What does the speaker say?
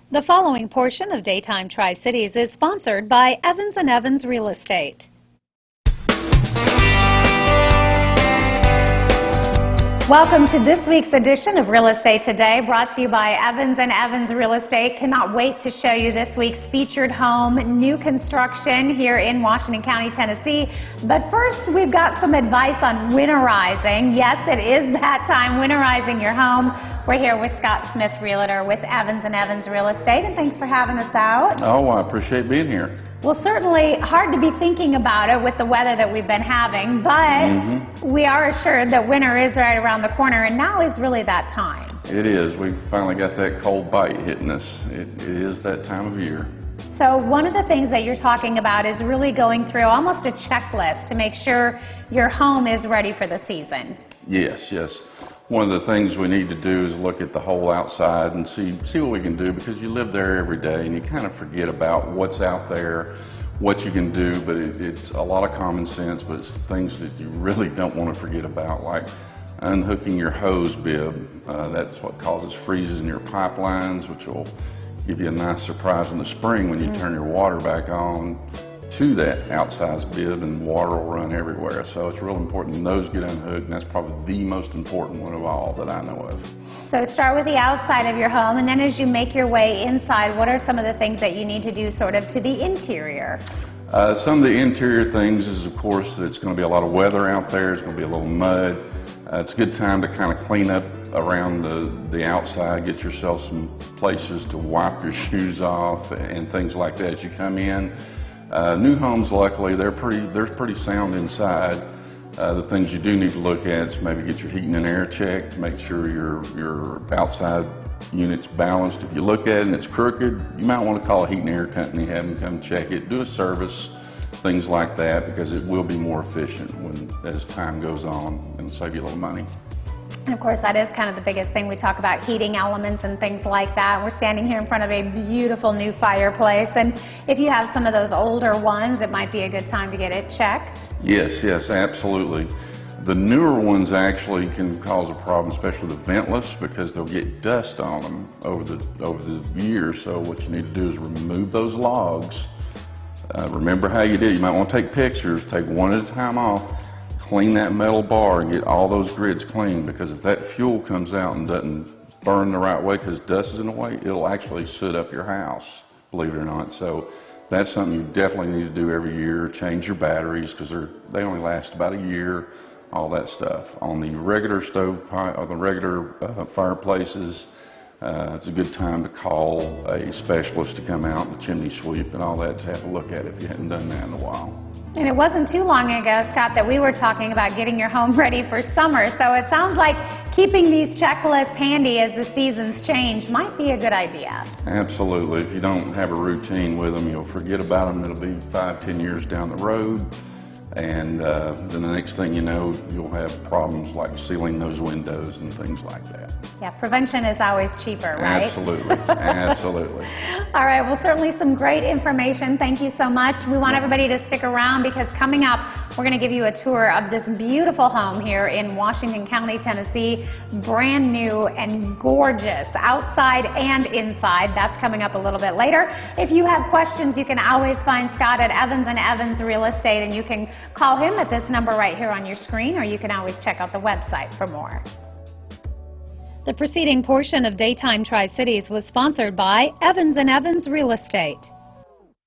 The following portion of Daytime Tri-Cities is sponsored by Evans & Evans Real Estate. Welcome to this week's edition of Real Estate Today, brought to you by Evans & Evans Real Estate. Cannot wait to show you this week's featured home, new construction here in Washington County, Tennessee. But first, we've got some advice on winterizing. Yes, it is that time, winterizing your home. We're here with Scott Smith, Realtor with Evans & Evans Real Estate, and thanks for having us out. Oh, I appreciate being here. Well, certainly hard to be thinking about it with the weather that we've been having, but we are assured that winter is right around the corner, and now is really that time. It is. We finally got that cold bite hitting us. It is that time of year. So one of the things that you're talking about is really going through almost a checklist to make sure your home is ready for the season. Yes, yes. One of the things we need to do is look at the whole outside and see what we can do, because you live there every day and you kind of forget about what's out there, what you can do, but it's a lot of common sense, but it's things that you really don't want to forget about, like unhooking your hose bib. That's what causes freezes in your pipelines, which will give you a nice surprise in the spring when you turn your water back on to that outsized bib, and water will run everywhere. So it's real important those get unhooked, and that's probably the most important one of all that I know of. So start with the outside of your home, and then as you make your way inside, what are some of the things that you need to do sort of to the interior? Some of the interior things is, of course, that it's going to be a lot of weather out there. It's going to be a little mud. It's a good time to kind of clean up around the outside, get yourself some places to wipe your shoes off and things like that as you come in. New homes, luckily, they're pretty sound inside. The things you do need to look at is maybe get your heating and air checked, make sure your outside unit's balanced. If you look at it and it's crooked, you might want to call a heat and air company, have them come check it, do a service, things like that, because it will be more efficient as time goes on, and save you a little money. And of course, that is kind of the biggest thing. We talk about heating elements and things like that. We're standing here in front of a beautiful new fireplace, and if you have some of those older ones, it might be a good time to get it checked. Yes, yes, absolutely. The newer ones actually can cause a problem, especially the ventless, because they'll get dust on them over the years. So what you need to do is remove those logs. Remember how you did. You might want to take pictures, take one at a time off. Clean that metal bar and get all those grids clean, because if that fuel comes out and doesn't burn the right way because dust is in the way, it'll actually soot up your house, believe it or not. So that's something you definitely need to do every year. Change your batteries, because they only last about a year, all that stuff. On the regular stovepipe, or the regular fireplaces, it's a good time to call a specialist to come out, the chimney sweep and all that, to have a look at it if you hadn't done that in a while. And it wasn't too long ago, Scott, that we were talking about getting your home ready for summer. So it sounds like keeping these checklists handy as the seasons change might be a good idea. Absolutely. If you don't have a routine with them, you'll forget about them. It'll be 5-10 years down the road. And then the next thing you know, you'll have problems like sealing those windows and things like that. Yeah, prevention is always cheaper, right? Absolutely, absolutely. All right, well, certainly some great information. Thank you so much. We want everybody to stick around, because coming up, we're going to give you a tour of this beautiful home here in Washington County, Tennessee. Brand new and gorgeous, outside and inside. That's coming up a little bit later. If you have questions, you can always find Scott at Evans & Evans Real Estate, and you can call him at this number right here on your screen, or you can always check out the website for more. The preceding portion of Daytime Tri-Cities was sponsored by Evans & Evans Real Estate.